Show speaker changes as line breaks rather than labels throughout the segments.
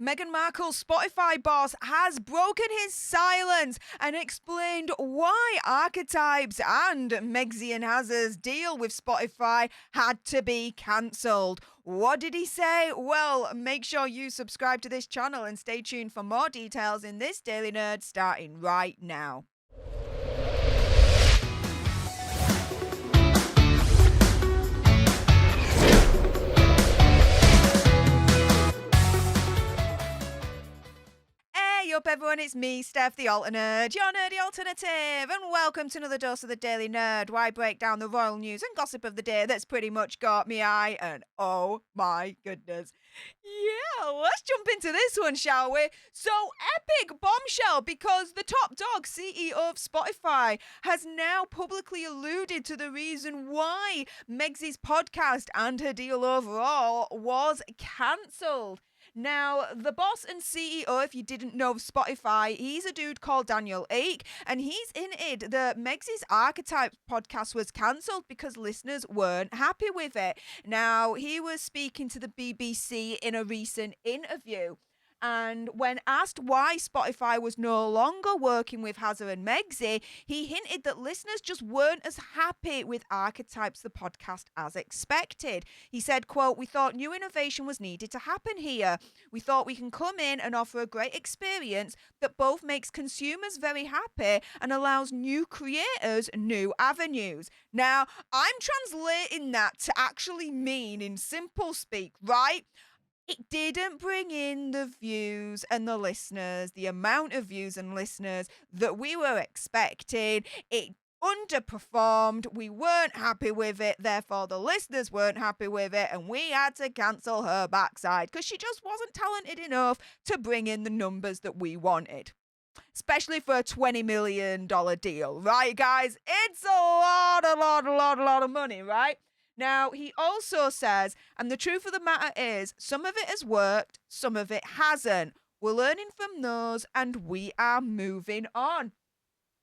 Meghan Markle's Spotify boss has broken his silence and explained why Archetypes and Meghan Hazard's deal with Spotify had to be cancelled. What did he say? Well, make sure you subscribe to this channel and stay tuned for more details in this Daily Nerd starting right now. Hey up everyone, it's me, Stef, the Alternerd, your nerdy alternative, and welcome to another dose of the Daily Nerd, where I break down the royal news and gossip of the day that's pretty much got me eye, and oh my goodness. Yeah, let's jump into this one, shall we? So, epic bombshell, because the top dog, CEO of Spotify, has now publicly alluded to the reason why Meg's podcast and her deal overall was cancelled. Now, the boss and CEO, if you didn't know of Spotify, he's a dude called Daniel Ek, and he's hinted that Meg's Archetypes podcast was cancelled because listeners weren't happy with it. Now, he was speaking to the BBC in a recent interview, and when asked why Spotify was no longer working with Hazard and Megxy, he hinted that listeners just weren't as happy with Archetypes, the podcast, as expected. He said, quote, "We thought new innovation was needed to happen here. We thought we can come in and offer a great experience that both makes consumers very happy and allows new creators new avenues." Now, I'm translating that to actually mean, in simple speak, right? It didn't bring in the views and the listeners, the amount of views and listeners that we were expecting. It underperformed. We weren't happy with it. Therefore, the listeners weren't happy with it. And we had to cancel her backside because she just wasn't talented enough to bring in the numbers that we wanted. Especially for a $20 million deal. Right, guys? It's a lot of money, right? Now, he also says, and the truth of the matter is, some of it has worked, some of it hasn't. We're learning from those, and we are moving on.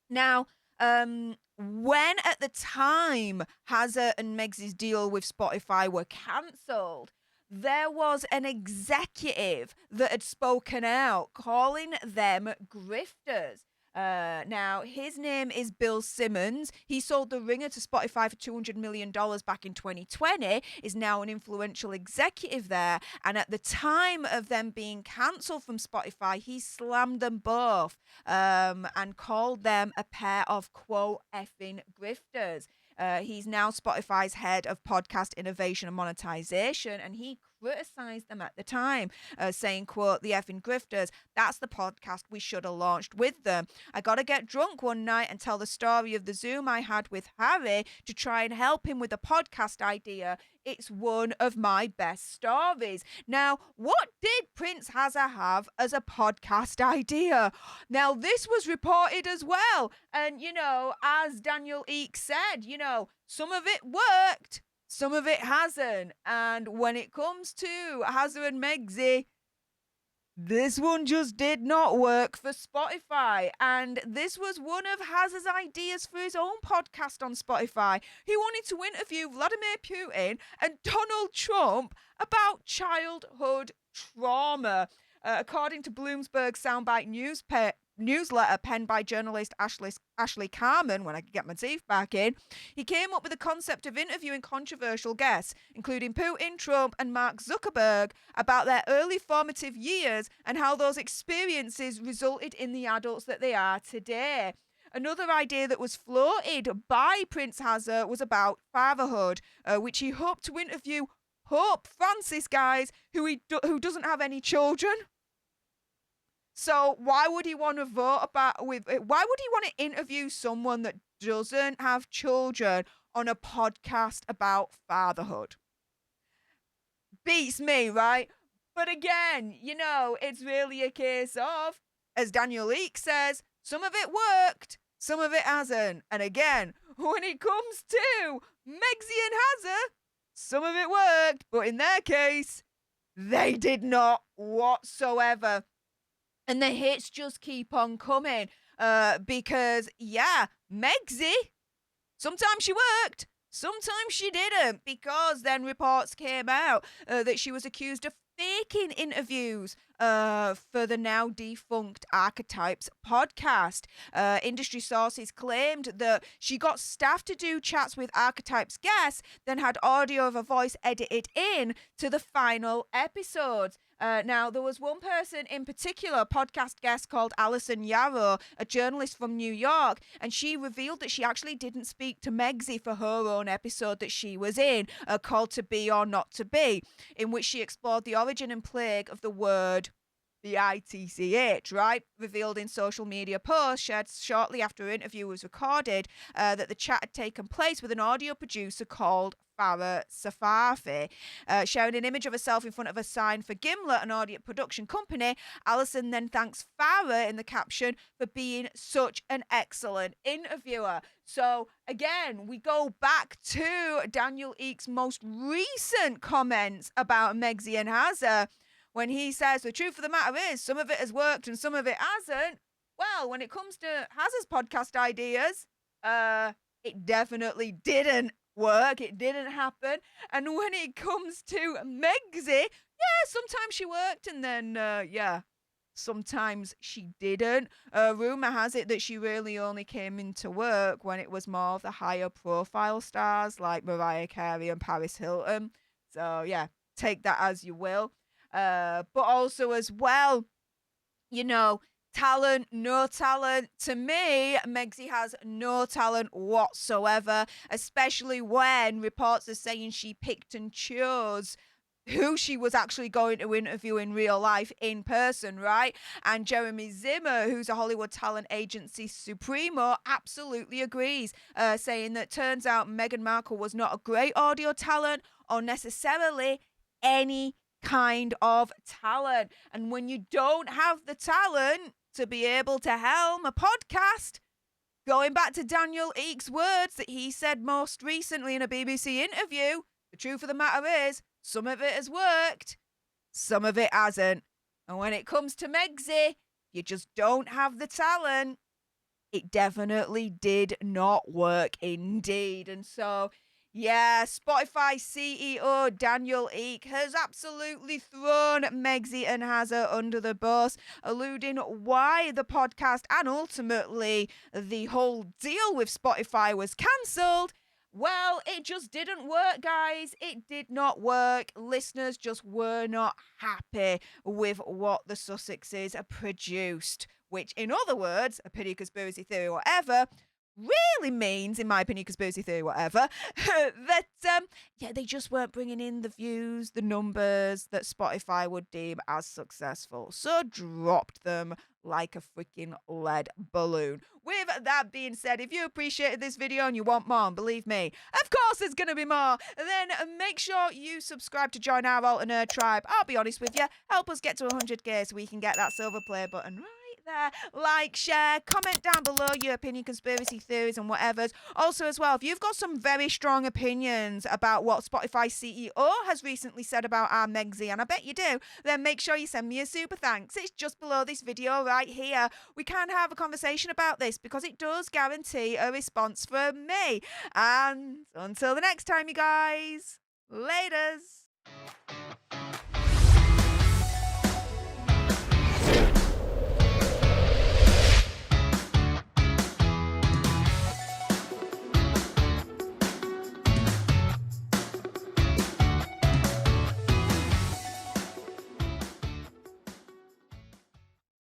Now, when at the time Hazard and Meg's deal with Spotify were cancelled, there was an executive that had spoken out calling them grifters. Now, his name is Bill Simmons. He sold The Ringer to Spotify for $200 million back in 2020, is now an influential executive there. And at the time of them being cancelled from Spotify, he slammed them both and called them a pair of, quote, effing grifters. He's now Spotify's head of podcast innovation and monetization, and he criticized them at the time, saying, quote, "The effing grifters, that's the podcast we should have launched with them. I got to get drunk one night and tell the story of the Zoom I had with Harry to try and help him with a podcast idea. It's one of my best stories." Now, what did Prince Hazard have as a podcast idea? Now, this was reported as well. And, as Daniel Ek said, some of it worked, some of it hasn't. And when it comes to Hazard and Megxy, this one just did not work for Spotify. And this was one of Hazard's ideas for his own podcast on Spotify. He wanted to interview Vladimir Putin and Donald Trump about childhood trauma. According to Bloomberg's soundbite newsletter penned by journalist Ashley Carman, when I could get my teeth back in, he came up with the concept of interviewing controversial guests, including Putin, Trump, and Mark Zuckerberg, about their early formative years and how those experiences resulted in the adults that they are today. Another idea that was floated by Prince Hazard was about fatherhood, which he hoped to interview Pope Francis, guys, who doesn't have any children. So why would he want to why would he want to interview someone that doesn't have children on a podcast about fatherhood? Beats me, right? But again, it's really a case of, as Daniel Ek says, some of it worked, some of it hasn't. And again, when it comes to Megxy and Hazard, some of it worked, but in their case, they did not whatsoever. And the hits just keep on coming because, Megxy, sometimes she worked, sometimes she didn't, because then reports came out that she was accused of faking interviews for the now defunct Archetypes podcast. Industry sources claimed that she got staff to do chats with Archetypes guests, then had audio of her voice edited in to the final episodes. Now, there was one person in particular, a podcast guest called Alison Yarrow, a journalist from New York, and she revealed that she actually didn't speak to Megsy for her own episode that she was in, called To Be or Not to Be, in which she explored the origin and plague of the word the ITCH, right? Revealed in social media posts shared shortly after her interview was recorded that the chat had taken place with an audio producer called Farah Safafi. Sharing an image of herself in front of a sign for Gimlet, an audio production company, Alison then thanks Farah in the caption for being such an excellent interviewer. So again, we go back to Daniel Eakes' most recent comments about Megsy and Hazza, when he says the truth of the matter is some of it has worked and some of it hasn't. Well, when it comes to Hazza's podcast ideas, it definitely didn't work. It didn't happen. And when it comes to Megsy, yeah, sometimes she worked and then, sometimes she didn't. Rumour has it that she really only came into work when it was more of the higher profile stars like Mariah Carey and Paris Hilton. So, yeah, take that as you will. But also as well, talent, no talent. To me, Megsy has no talent whatsoever, especially when reports are saying she picked and chose who she was actually going to interview in real life in person, right? And Jeremy Zimmer, who's a Hollywood talent agency supremo, absolutely agrees, saying that turns out Meghan Markle was not a great audio talent or necessarily any kind of talent. And when you don't have the talent to be able to helm a podcast, going back to Daniel Eakes' words that he said most recently in a BBC interview, the truth of the matter is some of it has worked, some of it hasn't. And when it comes to Megsy, you just don't have the talent. It definitely did not work indeed. And so, yeah, Spotify CEO Daniel Eak has absolutely thrown Megsy and Hazza under the bus, alluding why the podcast and ultimately the whole deal with Spotify was cancelled. Well, it just didn't work, guys. It did not work. Listeners just were not happy with what the Sussexes produced, which, in other words, opinion, conspiracy theory, whatever, really means, in my opinion, conspiracy theory, whatever, that, they just weren't bringing in the views, the numbers that Spotify would deem as successful. So dropped them like a freaking lead balloon. With that being said, if you appreciated this video and you want more, and believe me, of course there's going to be more, then make sure you subscribe to join our alternate tribe. I'll be honest with you, help us get to 100k so we can get that silver play button right there. Like, share, comment down below your opinion, conspiracy theories and whatever's. Also as well, if you've got some very strong opinions about what Spotify CEO has recently said about our Megsy, and I bet you do, then make sure you send me a super thanks. It's just below this video right here. We can have a conversation about this because it does guarantee a response from me. And until the next time, you guys, laters.